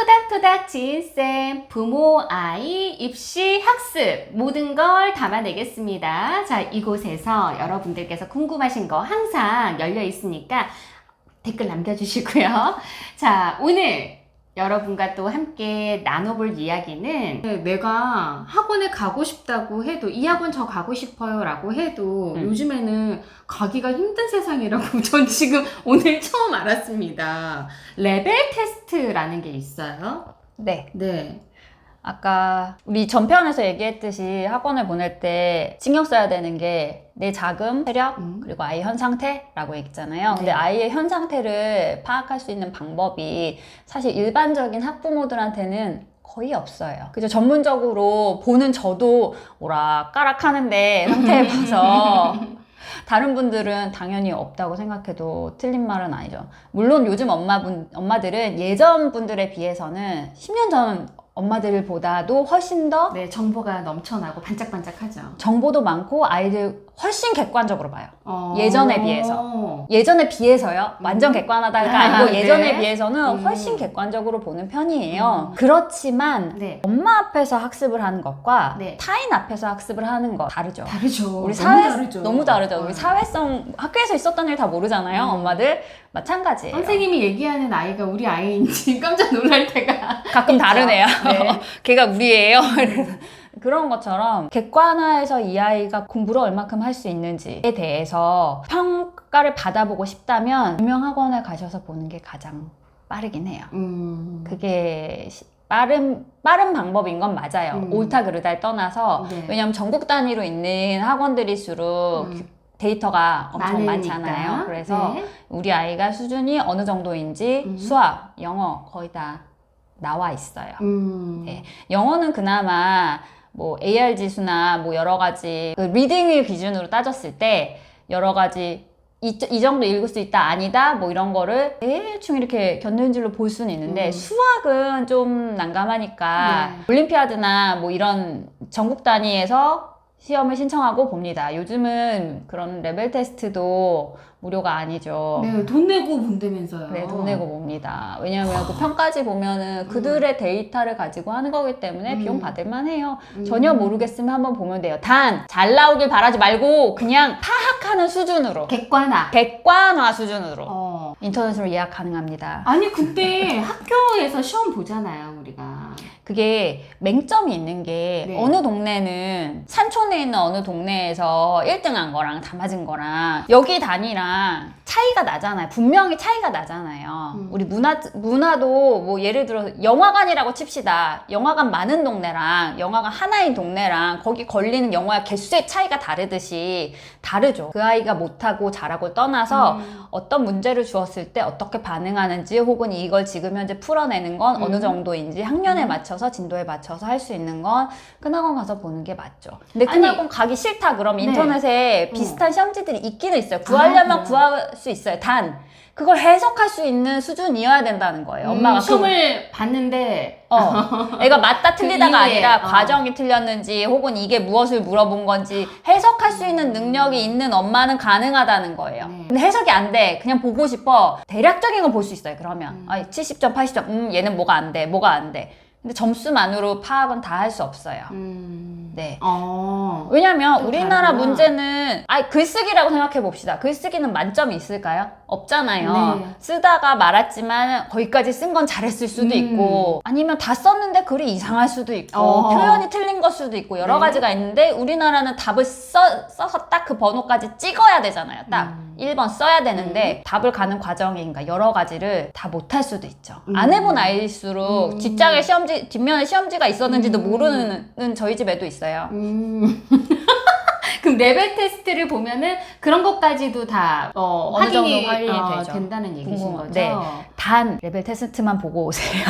토닥토닥 지인쌤 부모 아이 입시 학습 모든 걸 담아내겠습니다. 자, 이곳에서 여러분들께서 궁금하신 거 항상 열려 있으니까 댓글 남겨주시고요. 자, 오늘 여러분과 또 함께 나눠볼 이야기는 내가 학원에 가고 싶다고 해도 이 학원 저 가고 싶어요 라고 해도 요즘에는 가기가 힘든 세상이라고 전 지금 오늘 처음 알았습니다. 레벨 테스트라는 게 있어요? 네. 네. 아까 우리 전편에서 얘기했듯이 학원을 보낼 때 신경 써야 되는 게 내 자금, 체력, 그리고 아이 현 상태라고 했잖아요. 근데 아이의 현 상태를 파악할 수 있는 방법이 사실 일반적인 학부모들한테는 거의 없어요. 그죠? 전문적으로 보는 저도 오락가락 하는데 상태에 봐서 다른 분들은 당연히 없다고 생각해도 틀린 말은 아니죠. 물론 요즘 엄마들은 예전 분들에 비해서는 10년 전 엄마들보다도 훨씬 더 네, 정보가 넘쳐나고 반짝반짝하죠. 정보도 많고 아이들 훨씬 객관적으로 봐요. 예전에 비해서. 예전에 비해서요. 완전 객관하다가 아니고 예전에 네. 비해서는 훨씬 객관적으로 보는 편이에요. 그렇지만 네. 엄마 앞에서 학습을 하는 것과 네. 타인 앞에서 학습을 하는 거 다르죠. 다르죠. 우리 너무 다르죠. 우리 사회성, 학교에서 있었던 일 다 모르잖아요. 엄마들 마찬가지예요. 선생님이 얘기하는 아이가 우리 아이인지 깜짝 놀랄 때가 가끔 다르네요. 네. 걔가 우리예요. 그런 것처럼 객관화해서 이 아이가 공부를 얼마큼 할 수 있는지에 대해서 평가를 받아보고 싶다면 유명 학원에 가셔서 보는 게 가장 빠르긴 해요. 그게 빠른 방법인 건 맞아요. 옳다 그르다를 떠나서 네. 왜냐하면 전국 단위로 있는 학원들일수록 데이터가 엄청 많으니까. 많잖아요. 그래서 네. 우리 아이가 수준이 어느 정도인지 수학, 영어 거의 다 나와 있어요. 네. 영어는 그나마 뭐 AR 지수나 뭐 여러 가지 그 리딩을 기준으로 따졌을 때 여러 가지 이 정도 읽을 수 있다 아니다 뭐 이런 거를 대충 이렇게 견눈질로 볼 수는 있는데 수학은 좀 난감하니까 올림피아드나 뭐 이런 전국 단위에서 시험을 신청하고 봅니다. 요즘은 그런 레벨 테스트도 무료가 아니죠. 네, 돈 내고 본다면서요. 네, 돈 내고 봅니다. 왜냐하면 그 평가지 보면은 그들의 데이터를 가지고 하는 거기 때문에 비용 받을 만해요. 전혀 모르겠으면 한번 보면 돼요. 단, 잘 나오길 바라지 말고 그냥 파악하는 수준으로. 객관화 수준으로. 인터넷으로 예약 가능합니다. 아니, 그때 학교에서 시험 보잖아요, 우리가. 그게 맹점이 있는 게 네. 어느 동네는 산촌에 있는 어느 동네에서 1등한 거랑 다 맞은 거랑 여기 단위랑 차이가 나잖아요. 분명히 차이가 나잖아요. 우리 문화도 뭐 예를 들어 영화관이라고 칩시다. 영화관 많은 동네랑 영화관 하나인 동네랑 거기 걸리는 영화 개수의 차이가 다르듯이 다르죠. 그 아이가 못하고 잘하고 떠나서 어떤 문제를 주었을 때 어떻게 반응하는지 혹은 이걸 지금 현재 풀어내는 건 어느 정도인지 학년에 맞춰서 진도에 맞춰서 할 수 있는 건 큰학원 가서 보는 게 맞죠. 근데 큰학원 가기 싫다 그러면 인터넷에 비슷한 시험지들이 있기는 있어요. 구하려면 구할 수 있어요. 단 그걸 해석할 수 있는 수준이어야 된다는 거예요. 엄마가 시험을 봤는데 애가 맞다 틀리다가 그 이후에, 아니라 과정이 틀렸는지 혹은 이게 무엇을 물어본 건지 해석할 수 있는 능력이 있는 엄마는 가능하다는 거예요. 근데 해석이 안 돼. 그냥 보고 싶어. 대략적인 건 볼 수 있어요. 그러면 70점, 80점. 얘는 뭐가 안 돼. 뭐가 안 돼. 근데 점수만으로 파악은 다 할 수 없어요. 네. 왜냐면 우리나라 다르구나. 문제는 글쓰기라고 생각해 봅시다. 글쓰기는 만점이 있을까요? 없잖아요. 네. 쓰다가 말았지만 거기까지 쓴 건 잘했을 수도 있고 아니면 다 썼는데 글이 이상할 수도 있고 표현이 틀린 걸 수도 있고 여러 가지가 있는데 우리나라는 답을 써서 딱 그 번호까지 찍어야 되잖아요. 딱 1번 써야 되는데 답을 가는 과정이 여러 가지를 다 못할 수도 있죠. 안 해본 아이일수록 뒷장에 뒷면에 시험지가 있었는지도 모르는 저희 집에도 있어요. 그럼 레벨 테스트를 보면은 그런 것까지도 다 어느 정도 확인이 확인이 되죠. 된다는 얘기신 거죠? 네. 단 레벨 테스트만 보고 오세요.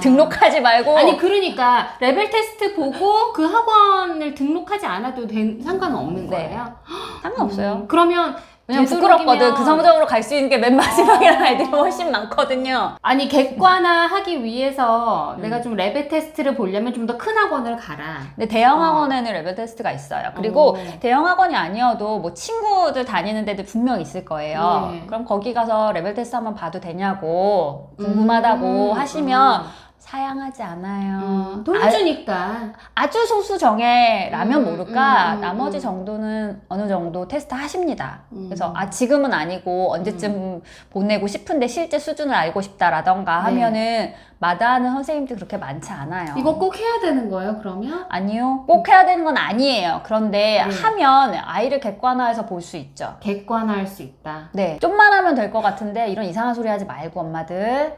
등록하지 말고. 아니, 그러니까 레벨 테스트 보고 그 학원을 등록하지 않아도 상관은 없는 거예요? 상관없어요. 그러면 왜냐면 되도록이면- 부끄럽거든. 그 성적으로 갈 수 있는 게 맨 마지막이라는 애들이 훨씬 많거든요. 아니 객관화하기 위해서 내가 좀 레벨 테스트를 보려면 좀 더 큰 학원을 가라. 근데 대형 학원에는 레벨 테스트가 있어요. 그리고 어. 대형 학원이 아니어도 뭐 친구들 다니는 데도 분명 있을 거예요. 네. 그럼 거기 가서 레벨 테스트 한번 봐도 되냐고 궁금하다고 하시면 사양하지 않아요. 돈 주니까. 아주 소수 정예라면 모를까 음. 나머지 정도는 어느 정도 테스트 하십니다. 음. 그래서 지금은 아니고 언제쯤 보내고 싶은데 실제 수준을 알고 싶다라던가 하면은 마다하는 선생님들 그렇게 많지 않아요. 이거 꼭 해야 되는 거예요, 그러면? 아니요. 꼭 해야 되는 건 아니에요. 그런데 하면 아이를 객관화해서 볼 수 있죠. 객관화할 수 있다. 네. 좀만 하면 될 것 같은데 이런 이상한 소리 하지 말고 엄마들.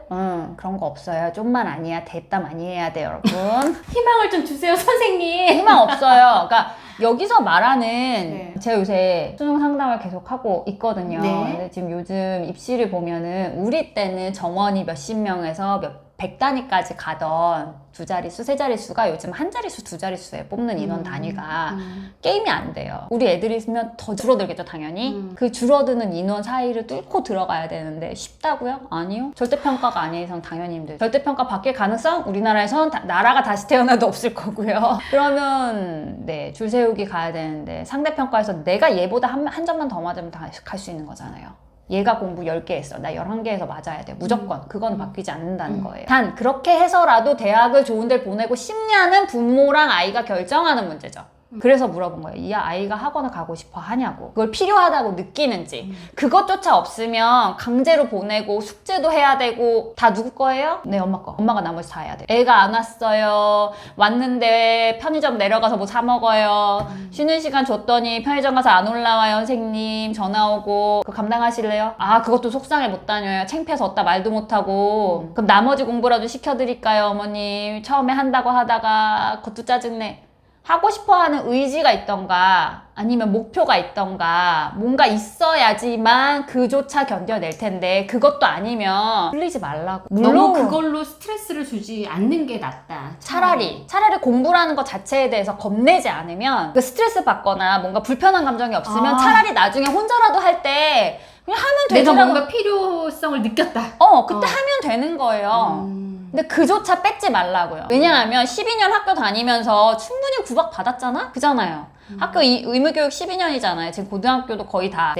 그런 거 없어요. 좀만 아니야. 됐다 많이 해야 돼, 여러분. 희망을 좀 주세요, 선생님. 희망 없어요. 그러니까 여기서 말하는 네. 제가 요새 수능 상담을 계속 하고 있거든요. 네. 근데 지금 요즘 입시를 보면은 우리 때는 정원이 몇십 명에서 몇 100단위까지 가던 두 자릿수, 세 자릿수가 요즘 한 자릿수, 두 자릿수에 뽑는 인원 단위가 게임이 안 돼요. 우리 애들이 있으면 더 줄어들겠죠, 당연히. 그 줄어드는 인원 사이를 뚫고 들어가야 되는데 쉽다고요? 아니요. 절대평가가 아닌 이상 당연히 힘들죠. 절대평가 바뀔 가능성? 우리나라에선 나라가 다시 태어나도 없을 거고요. 그러면 네, 줄 세우기 가야 되는데 상대평가에서 내가 얘보다 한 점만 더 맞으면 다 갈 수 있는 거잖아요. 얘가 공부 10개 했어. 나 11개에서 맞아야 돼. 무조건. 그건 바뀌지 않는다는 거예요. 단 그렇게 해서라도 대학을 좋은 데를 보내고 싶냐는 부모랑 아이가 결정하는 문제죠. 그래서 물어본 거예요. 이 아이가 학원을 가고 싶어 하냐고. 그걸 필요하다고 느끼는지. 그것조차 없으면 강제로 보내고 숙제도 해야 되고 다 누구 거예요? 네, 엄마 거. 엄마가 나머지 다 해야 돼. 애가 안 왔어요. 왔는데 편의점 내려가서 뭐 사 먹어요. 쉬는 시간 줬더니 편의점 가서 안 올라와요, 선생님. 전화 오고. 그거 감당하실래요? 아, 그것도 속상해 못 다녀요. 창피해서 어디다 말도 못하고. 그럼 나머지 공부라도 시켜드릴까요, 어머님? 처음에 한다고 하다가 그것도 짜증내. 하고 싶어 하는 의지가 있던가 아니면 목표가 있던가 뭔가 있어야지만 그조차 견뎌낼 텐데 그것도 아니면 풀리지 말라고. 너무 그걸로 스트레스를 주지 않는 게 낫다. 차라리 공부라는 것 자체에 대해서 겁내지 않으면 그 스트레스 받거나 뭔가 불편한 감정이 없으면 차라리 나중에 혼자라도 할 때 그냥 하면 되지라고. 내가 뭔가 필요성을 느꼈다. 그때 하면 되는 거예요. 근데 그조차 뺏지 말라고요. 왜냐하면 12년 학교 다니면서 충분히 구박 받았잖아? 그잖아요. 학교 의무교육 12년이잖아요. 지금 고등학교도 거의 다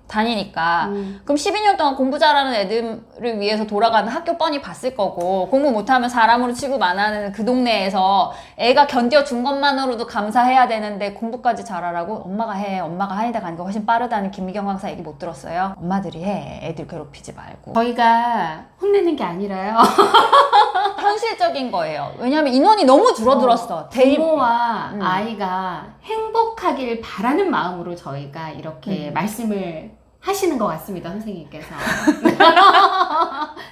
다니니까. 그럼 12년 동안 공부 잘하는 애들을 위해서 돌아가는 학교 뻔히 봤을 거고 공부 못하면 사람으로 취급안하는 그 동네에서 애가 견뎌준 것만으로도 감사해야 되는데 공부까지 잘하라고? 엄마가 해. 엄마가 한의대 가는 게 훨씬 빠르다는 김미경 강사 얘기 못 들었어요? 엄마들이 해. 애들 괴롭히지 말고. 저희가 혼내는 게 아니라요. 현실적인 거예요. 왜냐하면 인원이 너무 줄어들었어. 부모와 아이가 행복하길 바라는 마음으로 저희가 이렇게 말씀을 하시는 것 같습니다, 선생님께서.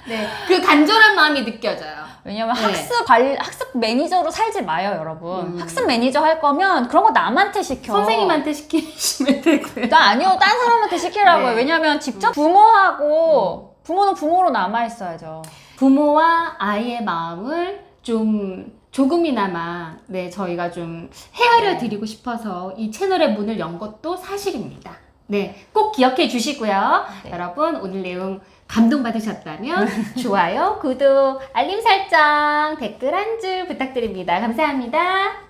네, 그 간절한 마음이 느껴져요. 왜냐면 네. 학습 매니저로 살지 마요, 여러분. 학습 매니저 할 거면 그런 거 남한테 시켜. 선생님한테 시키시면 되고요. 나 아니요, 딴 사람한테 시키라고요. 네. 왜냐면 직접 부모하고 부모는 부모로 남아있어야죠. 부모와 아이의 마음을 좀 조금이나마 저희가 좀 헤아려 드리고 싶어서 이 채널의 문을 연 것도 사실입니다. 네, 꼭 기억해 주시고요. 네. 여러분 오늘 내용 감동받으셨다면 좋아요, 구독, 알림 설정, 댓글 한 줄 부탁드립니다. 감사합니다.